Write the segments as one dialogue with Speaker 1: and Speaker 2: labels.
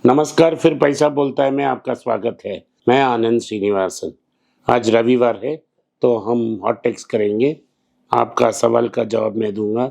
Speaker 1: नमस्कार, फिर पैसा बोलता है में आपका स्वागत है। मैं आनंद श्रीनिवासन। आज रविवार है तो हम हॉट टेक्स करेंगे। आपका सवाल का जवाब मैं दूंगा।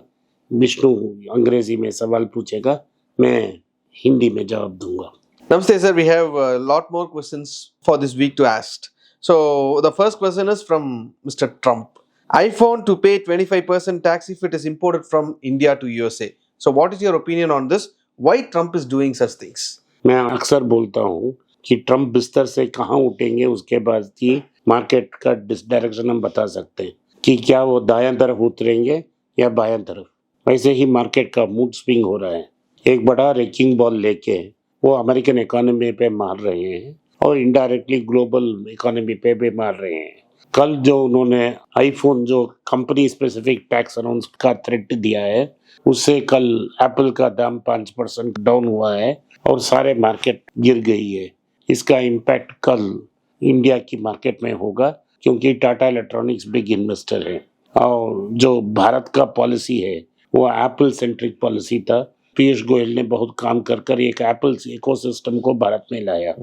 Speaker 1: विष्णु अंग्रेजी में सवाल पूछेगा, मैं हिंदी में जवाब दूंगा।
Speaker 2: Namaste, sir. We have a lot more questions for this week to ask. So, the first question is from Mr. Trump. iPhone to pay 25% tax if it is imported from India to USA. So, what is your opinion on this? Why Trump is doing such things?
Speaker 1: मैं अक्सर बोलता हूँ कि Trump बिस्तर से कहाँ उठेंगे उसके बाद ही मार्केट का डायरेक्शन हम बता सकते हैं कि क्या वो दायां तरफ उतरेंगे या बायां तरफ। वैसे ही मार्केट का मूड स्विंग हो रहा है। एक बड़ा रेकिंग बॉल लेके वो अमेरिकन इकोनॉमी पे मार रहे हैं और इनडायरेक्टली ग्लोबल इकोनॉमी पे भी मार रहे हैं। कल जो उन्होंने आईफोन जो कंपनी स्पेसिफिक टैक्स अनाउंस का थ्रेट दिया है, उससे कल एप्पल का दाम 5% डाउन हुआ है और सारे मार्केट गिर गई है। इसका इम्पैक्ट कल इंडिया की मार्केट में होगा क्योंकि टाटा इलेक्ट्रॉनिक्स बिग इन्वेस्टर है और जो भारत का पॉलिसी है वो एप्पल सेंट्रिक पॉलिसी था। पीयूष गोयल ने बहुत काम कर एक एप्पल इकोसिस्टम को भारत में लाया।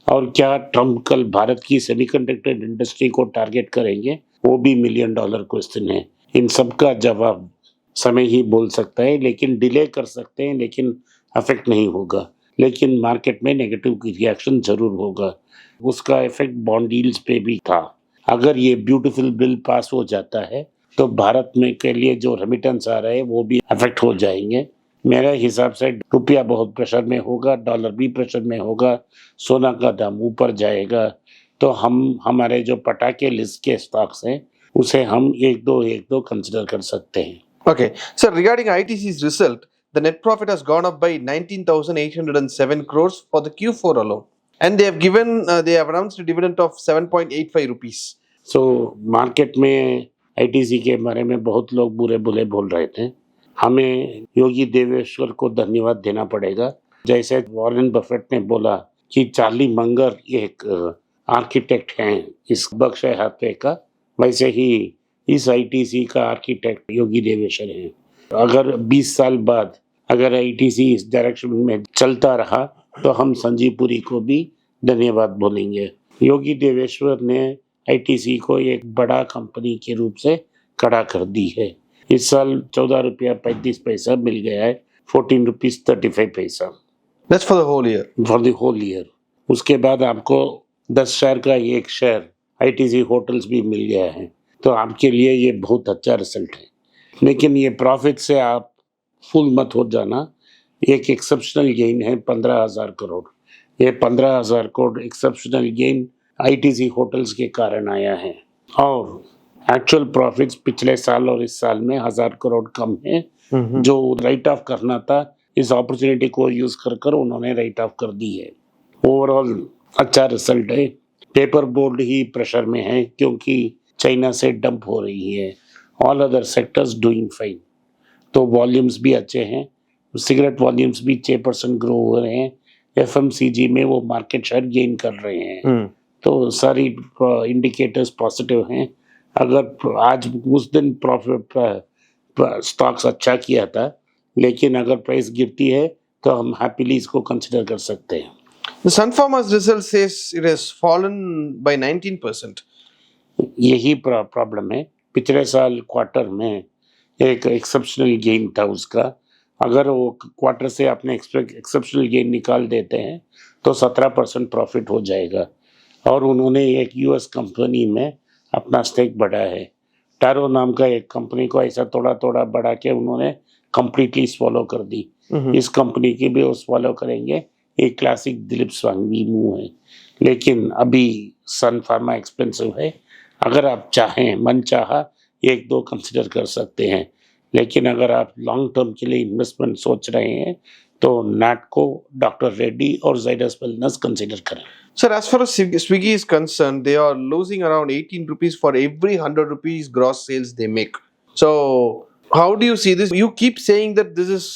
Speaker 1: और क्या ट्रम्प कल भारत की सेमीकंडक्टर इंडस्ट्री को टारगेट करेंगे, वो भी $1 मिलियन क्वेश्चन है। इन सब का जवाब समय ही बोल सकता है, लेकिन डिले कर सकते हैं, लेकिन अफेक्ट नहीं होगा। लेकिन मार्केट में नेगेटिव रिएक्शन जरूर होगा। उसका इफेक्ट बॉन्ड यील्ड्स पे भी था। अगर ये ब्यूटीफुल बिल पास हो जाता है तो भारत में के लिए जो रेमिटेंस आ रहा है वो भी अफेक्ट हो जाएंगे। मेरे हिसाब से रुपया बहुत प्रेशर में होगा, डॉलर भी प्रेशर में होगा, सोना का दाम ऊपर जाएगा। तो हम हमारे जो पटाखे लिस्ट के स्टॉक्स हैं उसे हम एक दो कंसिडर कर सकते हैं।
Speaker 2: Okay, sir, regarding ITC's result, the net profit has gone up by 19,807 crores for the Q4 alone. And they have announced a dividend of 7.85 rupees.
Speaker 1: So market में आईटीसी के बारे में बहुत लोग बुरे बुरे बोल रहे थे। हमें योगी देवेश्वर को धन्यवाद देना पड़ेगा। जैसे वॉरेन बफेट ने बोला कि चार्ली मंगर एक आर्किटेक्ट हैं इस बर्कशायर हाथवे का, वैसे ही इस आईटीसी का आर्किटेक्ट योगी देवेश्वर हैं। अगर 20 साल बाद अगर आईटीसी इस डायरेक्शन में चलता रहा तो हम संजीव पुरी को भी धन्यवाद बोलेंगे। योगी देवेश्वर ने आईटीसी को एक बड़ा कंपनी के रूप से खड़ा कर दी है। इस साल 14 रुपया 35 पैसा मिल गया है, 14 रुपीज 35 पैसा।
Speaker 2: That's for the whole year.
Speaker 1: For the whole year. उसके बाद आपको 10 शेयर का एक शेयर आईटीसी होटल्स भी मिल गया है, तो आपके लिए ये बहुत अच्छा रिजल्ट है। लेकिन ये प्रॉफिट से आप फुल मत हो जाना। एक एक्सेप्शनल गेन है 15,000 करोड़। ये 15,000 crore exceptional gain ITC hotels के कारण आया है और एक्चुअल प्रॉफिट्स पिछले साल और इस साल में 1,000 करोड़ कम है। जो राइट ऑफ करना था, इस अपॉर्चुनिटी को यूज कर उन्होंने राइट ऑफ कर दी है। ओवरऑल अच्छा रिजल्ट है। पेपर बोर्ड ही प्रेशर में है क्योंकि चाइना से डंप हो रही है। All other sectors doing fine. तो वॉल्यूम्स भी अच्छे हैं। सिगरेट वॉल्यूम्स भी 6% ग्रो हो रहे हैं। एफएमसीजी में वो मार्केट शेयर गेन कर रहे हैं। तो सारी इंडिकेटर्स पॉजिटिव हैं। अगर आज उस दिन प्रॉफिट स्टॉक्स अच्छा किया था, लेकिन अगर प्राइस गिरती है तो हम हैप्पीली इसको कंसिडर कर सकते हैं।
Speaker 2: The Sun Pharma's result says it has fallen by 19%.
Speaker 1: यही प्रॉब्लम है। पिछले साल क्वार्टर में एक एक्सेप्शनल गेन था उसका। अगर वो क्वार्टर से अपने एक्सेप्शनल गेन निकाल देते हैं तो 17% प्रॉफिट हो जाएगा। और उन्होंने एक यूएस कंपनी में अपना स्टेक बढ़ाया है। टारो नाम का एक कंपनी को ऐसा थोड़ा थोड़ा बढ़ा के उन्होंने कंप्लीटली स्वॉलो कर दी। इस कंपनी की भी वो स्वॉलो करेंगे। एक क्लासिक दिलीप स्वांगी मूव है, लेकिन अभी सन फार्मा एक्सपेंसिव है। अगर आप चाहें, मन चाहा, एक दो कंसिडर कर सकते हैं। लेकिन अगर आप लॉन्ग टर्म के लिए इन्वेस्टमेंट सोच रहे हैं तो नैटको, डॉक्टर रेड्डी और जाइडस वेलनेस कंसिडर करें।
Speaker 2: Sir, as far as Swiggy is concerned, they are losing around 18 rupees for every 100 rupees gross sales they make. So, how do you see this? You keep saying that this is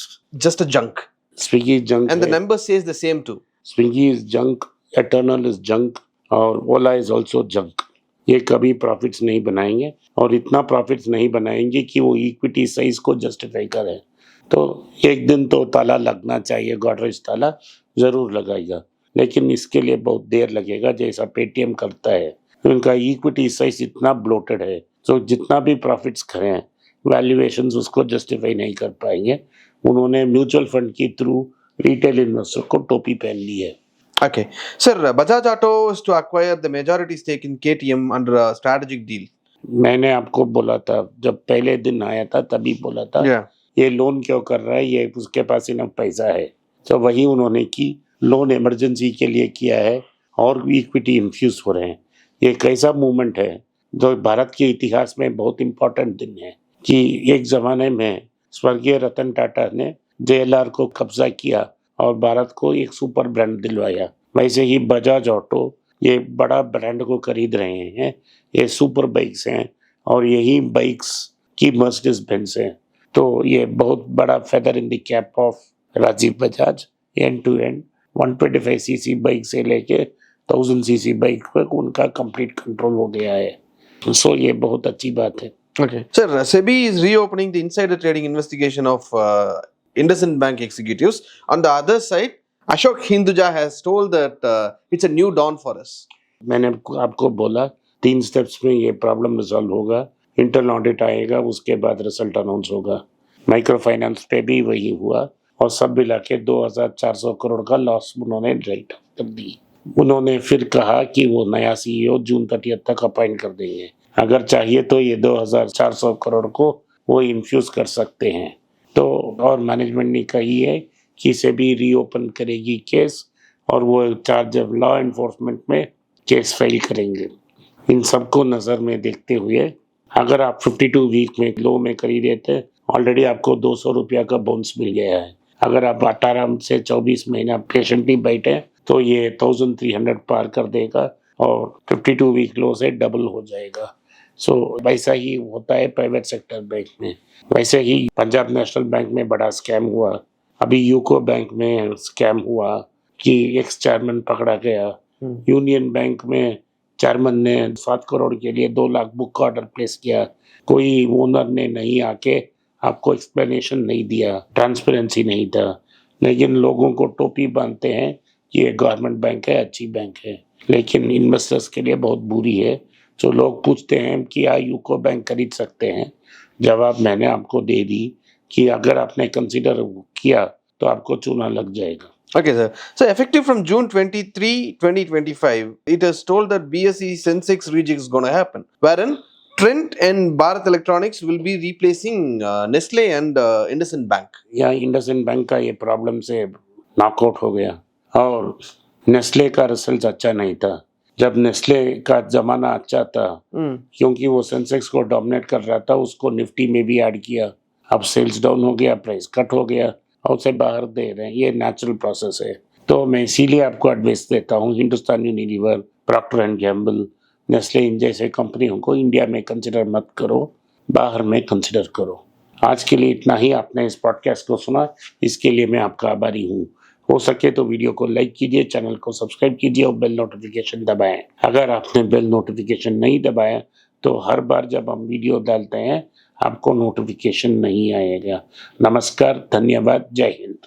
Speaker 2: just a junk,
Speaker 1: Swiggy junk
Speaker 2: and the number says the same too.
Speaker 1: Swiggy is junk, eternal is junk और ओला is also junk. ये कभी profits नहीं बनाएंगे और इतना profits नहीं बनाएंगे कि वो इक्विटी साइज को जस्टिफाई करें। तो एक दिन तो ताला लगना चाहिए, गोदरेज ताला ज़रूर लगाएगा, लेकिन इसके लिए बहुत देर लगेगा जैसा पेटीएम करता है। उनका इक्विटी साइज़ इतना ब्लोटेड है, तो जितना भी प्रॉफिट्स करें, वैल्यूएशंस उसको जस्टिफाई नहीं कर पाएँगे। उन्होंने म्यूचुअल फंड के थ्रू रिटेल इन्वेस्टर को टोपी पहन ली है।
Speaker 2: Okay. Sir, Bajaj Auto is to acquire the majority stake in KTM under a strategic deal.
Speaker 1: मैंने आपको बोला था, जब पहले दिन आया था तभी बोला था,
Speaker 2: Yeah.
Speaker 1: ये लोन क्यों कर रहा है, ये उसके पास इनफ पैसा है। तो वही उन्होंने की, लोन इमरजेंसी के लिए किया है और इक्विटी इन्फ्यूज हो रहे हैं। ये कैसा मूवमेंट है जो भारत के इतिहास में बहुत इंपॉर्टेंट दिन है कि एक ज़माने में स्वर्गीय रतन टाटा ने JLR को कब्जा किया और भारत को एक सुपर ब्रांड दिलवाया। वैसे ही बजाज ऑटो ये बड़ा ब्रांड को खरीद रहे हैं। ये सुपर बाइक्स हैं और यही बाइक्स की मर्सिडीज बेंज है। तो ये बहुत बड़ा feather in the cap of Rajiv Bajaj. And to end 125 CC bike से लेके 1000 सीसी बाइक तक उनका कंप्लीट कंट्रोल हो गया है। सो ये बहुत अच्छी बात है।
Speaker 2: Okay. Sir, SEBI is reopening the insider trading investigation of IndusInd Bank executives. On the other side, Ashok Hinduja has told that it's a new dawn for us.
Speaker 1: मैंने आपको बोला 3 स्टेप्स में ये प्रॉब्लम रिजॉल्व होगा। Internal audit आएगा, उसके बाद result announce होगा। माइक्रो फाइनेंस पे भी वही हुआ और सब मिला के 2400 करोड़ का लॉस उन्होंने राइट ऑफ कर दी। उन्होंने फिर कहा कि वो नया CEO जून 30 तक अपॉइंट कर देंगे। अगर चाहिए तो ये 2400 करोड़ को वो इन्फ्यूज कर सकते हैं। तो और मैनेजमेंट ने कही है कि सेबी रीओपन करेगी केस और वो चार्ज ऑफ लॉ एनफोर्समेंट में केस फाइल करेंगे। इन सबको नज़र में देखते हुए अगर आप 52 वीक में लो में खरीदे थे, ऑलरेडी आपको 200 रुपया का बोनस मिल गया है। अगर आप 18 से 24 महीना पेशेंटली बैठे तो ये 1300 पार कर देगा और 52 वीक लो से डबल हो जाएगा। सो वैसा ही होता है प्राइवेट सेक्टर बैंक में। वैसे ही पंजाब नेशनल बैंक में बड़ा स्कैम हुआ, अभी यूको बैंक में स्कैम हुआ कि एक्स चेयरमैन पकड़ा गया। यूनियन बैंक में चेयरमैन ने 7 करोड़ के लिए 2 लाख बुक का ऑर्डर प्लेस किया। कोई ओनर ने नहीं आके आपको एक्सप्लेनेशन नहीं दिया, ट्रांसपेरेंसी नहीं था। लेकिन लोगों को टोपी बांधते हैं कि ये गवर्नमेंट बैंक है, अच्छी बैंक है, लेकिन इन्वेस्टर्स के लिए बहुत बुरी है। जो लोग पूछते हैं कि क्या यूको बैंक खरीद सकते हैं, जवाब मैंने आपको दे दी कि अगर आपने कंसीडर किया तो आपको चूना लग जाएगा।
Speaker 2: Okay, sir. So, effective from June 23, 2025, it is told that BSE Sensex rejig is going to happen, wherein Trent and Bharat Electronics will be replacing Nestle and IndusInd Bank.
Speaker 1: या IndusInd बैंक का ये problem से knockout हो गया और Nestle का result अच्छा नहीं था। जब नेस्ले का जमाना अच्छा था क्योंकि वो सेंसेक्स को डोमिनेट कर रहा था, उसको निफ्टी में भी ऐड किया। अब सेल्स डाउन हो गया, प्राइस कट हो गया और उसे बाहर दे रहे हैं। ये नेचुरल प्रोसेस है। तो मैं इसीलिए आपको एडवाइस देता हूँ, Hindustan Unilever, Procter and Gamble, Nestle इन जैसे कंपनियों को इंडिया में कंसिडर मत करो, बाहर में कंसिडर करो। आज के लिए इतना ही। आपने इस पॉडकास्ट को सुना, इसके लिए मैं आपका आभारी हूँ। हो सके तो वीडियो को लाइक कीजिए, चैनल को सब्सक्राइब कीजिए और बेल नोटिफिकेशन दबाएं। अगर आपने बेल नोटिफिकेशन नहीं दबाया तो हर बार जब हम वीडियो डालते हैं आपको नोटिफिकेशन नहीं आएगा। नमस्कार, धन्यवाद, जय हिंद।